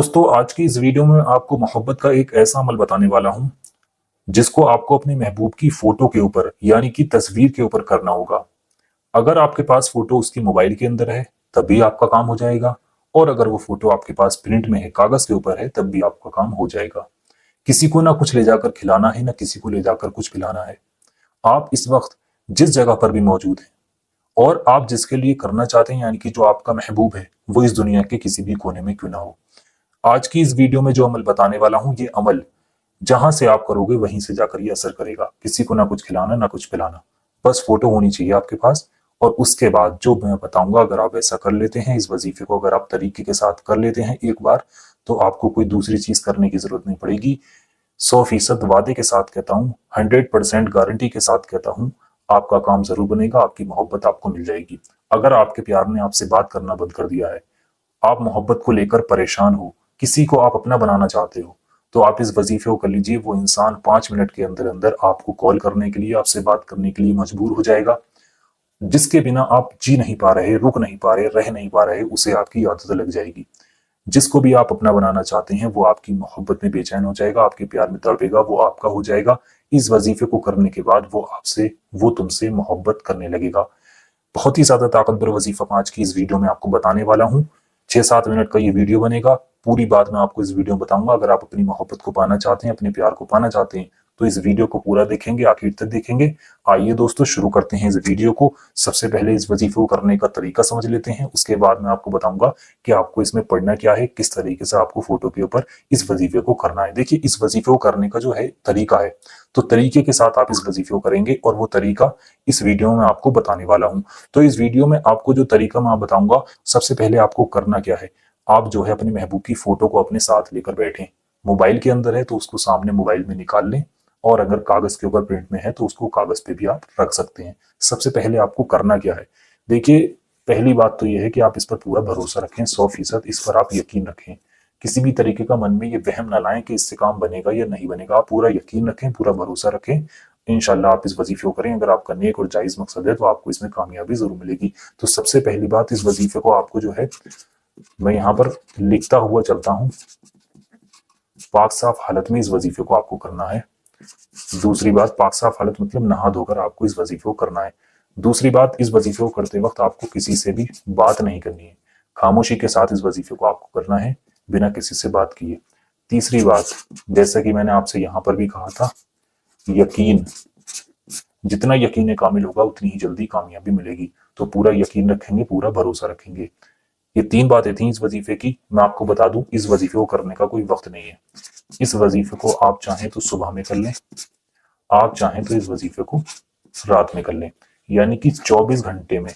दोस्तों, आज की इस वीडियो में आपको मोहब्बत का एक ऐसा अमल बताने वाला हूं जिसको आपको अपने महबूब की फोटो के ऊपर यानी कि तस्वीर के ऊपर करना होगा। अगर आपके पास फोटो उसकी मोबाइल के अंदर है तब भी आपका काम हो जाएगा, और अगर वो फोटो आपके पास प्रिंट में है, कागज के ऊपर है, तब भी आपका काम हो जाएगा। किसी को ना कुछ ले जाकर खिलाना है, ना किसी को ले जाकर कुछ पिलाना है। आप इस वक्त जिस जगह पर भी मौजूद हैं और आप जिसके लिए करना चाहते हैं यानी कि जो आपका महबूब है, वो इस दुनिया के किसी भी कोने में क्यों ना हो। आज की इस वीडियो में जो अमल बताने वाला हूं, ये अमल जहां से आप करोगे वहीं से जाकर ये असर करेगा। किसी को ना कुछ खिलाना, ना कुछ पिलाना, बस फोटो होनी चाहिए आपके पास। और उसके बाद जो मैं बताऊंगा, अगर आप ऐसा कर लेते हैं, इस वजीफे को अगर आप तरीके के साथ कर लेते हैं एक बार, तो आपको कोई दूसरी चीज करने की जरूरत नहीं पड़ेगी। 100% वादे के साथ कहता हूँ, 100% गारंटी के साथ कहता हूँ, आपका काम जरूर बनेगा, आपकी मोहब्बत आपको मिल जाएगी। अगर आपके प्यार ने आपसे बात करना बंद कर दिया है, आप मोहब्बत को लेकर परेशान हो, किसी को आप अपना बनाना चाहते हो, तो आप इस वजीफे को कर लीजिए। वो इंसान 5 मिनट के अंदर अंदर आपको कॉल करने के लिए, आपसे बात करने के लिए मजबूर हो जाएगा। जिसके बिना आप जी नहीं पा रहे, रुक नहीं पा रहे, रह नहीं पा रहे, उसे आपकी आदत लग जाएगी। जिसको भी आप अपना बनाना चाहते हैं, वो आपकी मोहब्बत में बेचैन हो जाएगा, आपके प्यार में तड़पेगा, वो आपका हो जाएगा। इस वजीफे को करने के बाद वो तुमसे मोहब्बत करने लगेगा। बहुत ही ज्यादा ताकतवर वजीफा आज की इस वीडियो में आपको बताने वाला हूँ। 6-7 मिनट का ये वीडियो बनेगा। पूरी बात मैं आपको इस वीडियो में बताऊंगा। अगर आप अपनी मोहब्बत को पाना चाहते हैं, अपने प्यार को पाना चाहते हैं, तो इस वीडियो को पूरा देखेंगे, आखिर तक देखेंगे। आइए दोस्तों, शुरू करते हैं इस वीडियो को। सबसे पहले इस वजीफे को करने का तरीका समझ लेते हैं, उसके बाद मैं आपको बताऊंगा कि आपको इसमें पढ़ना क्या है, किस तरीके से आपको फोटो के ऊपर इस वजीफे को करना है। देखिए, इस वजीफे को करने का जो है तरीका है, तो तरीके के साथ आप इस वजीफे को करेंगे, और वो तरीका इस वीडियो में आपको बताने वाला हूं। तो इस वीडियो में आपको जो तरीका मैं बताऊंगा, सबसे पहले आपको करना क्या है, आप जो है अपने महबूब की फोटो को अपने साथ लेकर बैठें। मोबाइल के अंदर है तो उसको सामने मोबाइल में निकाल लें, और अगर कागज के ऊपर प्रिंट में है तो उसको कागज पे भी आप रख सकते हैं। सबसे पहले आपको करना क्या है, देखिए, पहली बात तो यह है कि आप इस पर पूरा भरोसा रखें, 100% इस पर आप यकीन रखें। किसी भी तरीके का मन में ये वहम ना लाएं कि इससे काम बनेगा या नहीं बनेगा। आप पूरा यकीन रखें, पूरा भरोसा रखें। इंशाल्लाह आप इस वजीफे को करें। अगर आपका नेक और जायज मकसद है तो आपको इसमें कामयाबी जरूर मिलेगी। तो सबसे पहली बात, इस वजीफे को आपको जो है, मैं यहाँ पर लिखता हुआ चलता हूँ, पाक साफ हालत में इस वजीफे को आपको करना है। दूसरी बात, पाक साफ हालत मतलब नहा धोकर आपको इस वजीफे को करना है। दूसरी बात, इस वजीफे को करते वक्त आपको किसी से भी बात नहीं करनी है। खामोशी के साथ इस वजीफे को आपको करना है, बिना किसी से बात किए। तीसरी बात, जैसा कि मैंने आपसे यहाँ पर भी कहा था, यकीन। जितना यकीन कामिल होगा उतनी ही जल्दी कामयाबी मिलेगी। तो पूरा यकीन रखेंगे, पूरा भरोसा रखेंगे। ये 3 बातें थी इस वजीफे की। मैं आपको बता दूं, इस वजीफे को करने का कोई वक्त नहीं है। इस वजीफे को आप चाहें तो सुबह में कर लें, आप चाहें तो इस वजीफे को रात में कर लें, यानी कि 24 घंटे में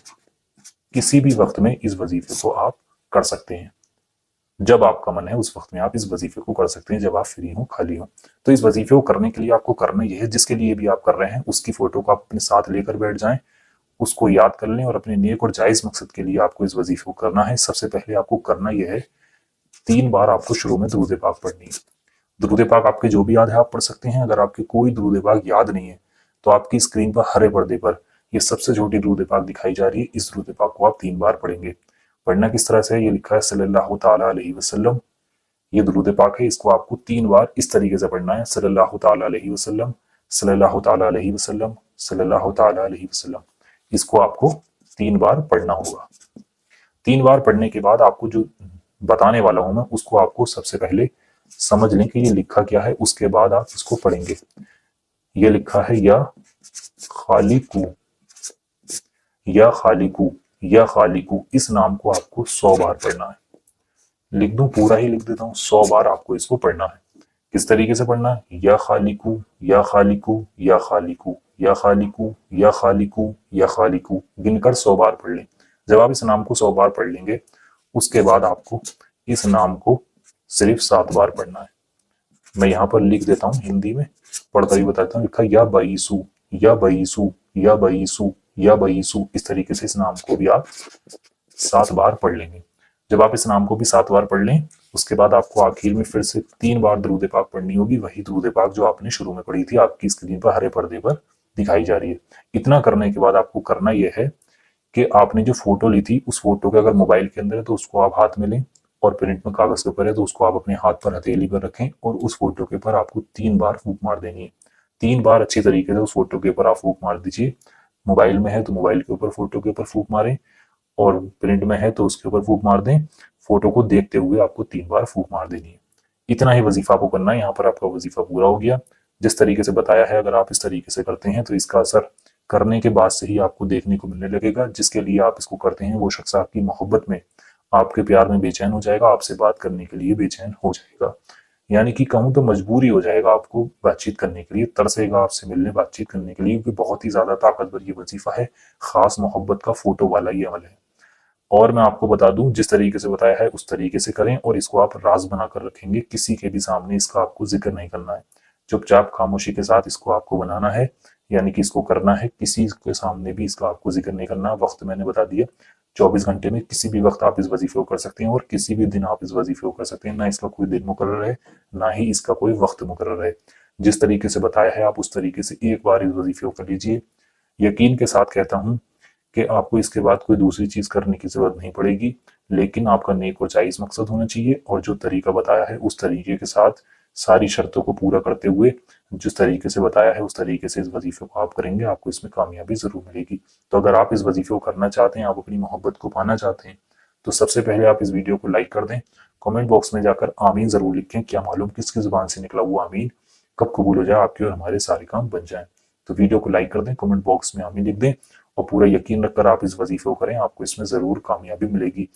किसी भी वक्त में इस वजीफे को आप कर सकते हैं। जब आपका मन है उस वक्त में आप इस वजीफे को कर सकते हैं, जब आप फ्री हो, खाली हो। तो इस वजीफे को करने के लिए आपको करना यह है, जिसके लिए भी आप कर रहे हैं उसकी फोटो को आप अपने साथ लेकर बैठ जाएं, उसको याद कर लें, और अपने नेक और जायज मकसद के लिए आपको इस वजीफे को करना है। सबसे पहले आपको करना यह है, 3 बार आपको शुरू में दुरूद पाक पढ़नी है। दुरूद पाक आपके जो भी याद है आप पढ़ सकते हैं। अगर आपके कोई दुरूद पाक याद नहीं है तो आपकी स्क्रीन पर हरे पर्दे पर ये सबसे छोटी दुरूद पाक दिखाई जा रही है, इस दुरूद पाक को आप 3 बार पढ़ेंगे। पढ़ना किस तरह से है, ये लिखा है सल्लल्लाहु ताला अलैहि वसल्लम। ये दुरूद पाक है, इसको आपको 3 बार इस तरीके से पढ़ना है, सल्लल्लाहु ताला अलैहि वसल्लम, सल्लल्लाहु ताला अलैहि वसल्लम, सल्लल्लाहु ताला अलैहि वसल्लम। इसको आपको 3 बार पढ़ना होगा। 3 बार पढ़ने के बाद आपको जो बताने वाला हूं मैं, उसको आपको सबसे पहले समझ लें कि ये लिखा क्या है, उसके बाद आप इसको पढ़ेंगे। ये लिखा है, या खालिकू, या खालिकू, या खालिकू। इस नाम को आपको 100 बार पढ़ना है। लिख दूं, पूरा ही लिख देता हूं, 100 बार आपको इसको पढ़ना है। किस तरीके से पढ़ना है, या खालिकू, या खालिकू, या खालिकू, या खालिकू, या खालिकू, या खालिकू, गिनकर 100 बार पढ़ लें। जब आप इस नाम को 100 बार पढ़ लेंगे, उसके बाद आपको इस नाम को सिर्फ 7 बार पढ़ना है। मैं यहाँ पर लिख देता हूँ, हिंदी में पढ़कर ही बताता हूँ। लिखा, या बईसू, या बईसू, या बईसू, या बईसू। इस तरीके से इस नाम को भी आप 7 बार पढ़ लेंगे। जब आप इस नाम को भी 7 बार पढ़ लें, उसके बाद आपको आखिर में फिर से 3 बार दुरूद पाक पढ़नी होगी, वही दुरूद पाक जो आपने शुरू में पढ़ी थी, आपकी स्क्रीन पर हरे पर्दे पर दिखाई जा रही है। इतना करने के बाद आपको करना यह है कि आपने जो फोटो ली थी, उस फोटो के अगर मोबाइल के अंदर है तो उसको आप हाथ में लें, और प्रिंट में कागज के ऊपर है तो उसको आप अपने हाथ पर हथेली पर रखें और उस फोटो के ऊपर आपको 3 बार फूंक मार देनी है। 3 बार अच्छी तरीके से उस फोटो के ऊपर आप फूंक मार दीजिए। मोबाइल में है तो मोबाइल के ऊपर फोटो के ऊपर फूंक मारें, और प्रिंट में है तो उसके ऊपर फूंक मार दें। फोटो को देखते हुए आपको 3 बार फूंक मार देनी है। इतना ही वजीफा आपको करना है। यहाँ पर आपका वजीफा पूरा हो गया। जिस तरीके से बताया है, अगर आप इस तरीके से करते हैं तो इसका असर करने के बाद से ही आपको देखने को मिलने लगेगा। जिसके लिए आप इसको करते हैं वो शख्स आपकी मोहब्बत में, आपके प्यार में बेचैन हो जाएगा, आपसे बात करने के लिए बेचैन हो जाएगा। यानी कि कहूँ तो मजबूरी हो जाएगा आपको बातचीत करने के लिए, तरसेगा आपसे मिलने बातचीत करने के लिए, क्योंकि बहुत ही ज्यादा ताकतवर ये वजीफा है। खास मोहब्बत का फोटो वाला ये अमल है। और मैं आपको बता दूं, जिस तरीके से बताया है उस तरीके से करें, और इसको आप राज बनाकर रखेंगे। किसी के भी सामने इसका आपको जिक्र नहीं करना है। चुपचाप खामोशी के साथ इसको आपको बनाना है, यानी कि इसको करना है। किसी के सामने भी इसका आपको जिक्र नहीं करना। वक्त मैंने बता दिया, 24 घंटे में किसी भी वक्त आप इस वजीफे को कर सकते हैं, और किसी भी दिन आप इस वजीफे को कर सकते हैं। ना इसका कोई दिन मुकर्रर है, ना ही इसका कोई वक्त मुकर्रर है। जिस तरीके से बताया है आप उस तरीके से एक बार इस वजीफे को कर लीजिए। यकीन के साथ कहता हूँ कि आपको इसके बाद कोई दूसरी चीज करने की जरूरत नहीं पड़ेगी। लेकिन आपका नेक और जायज मकसद होना चाहिए, और जो तरीका बताया है उस तरीके के साथ सारी शर्तों को पूरा करते हुए, जिस तरीके से बताया है उस तरीके से इस वजीफे को आप करेंगे, आपको इसमें कामयाबी जरूर मिलेगी। तो अगर आप इस वजीफे को करना चाहते हैं, आप अपनी मोहब्बत को पाना चाहते हैं, तो सबसे पहले आप इस वीडियो को लाइक कर दें। कमेंट बॉक्स में जाकर आमीन जरूर लिखें। क्या मालूम किसकी जुबान से निकला हुआ आमीन कब कबूल हो जाए, आपके और हमारे सारे काम बन जाएं। तो वीडियो को लाइक कर दें, कमेंट बॉक्स में आमीन लिख दें, और पूरा यकीन रखकर आप इस वजीफे को करें, आपको इसमें जरूर कामयाबी मिलेगी।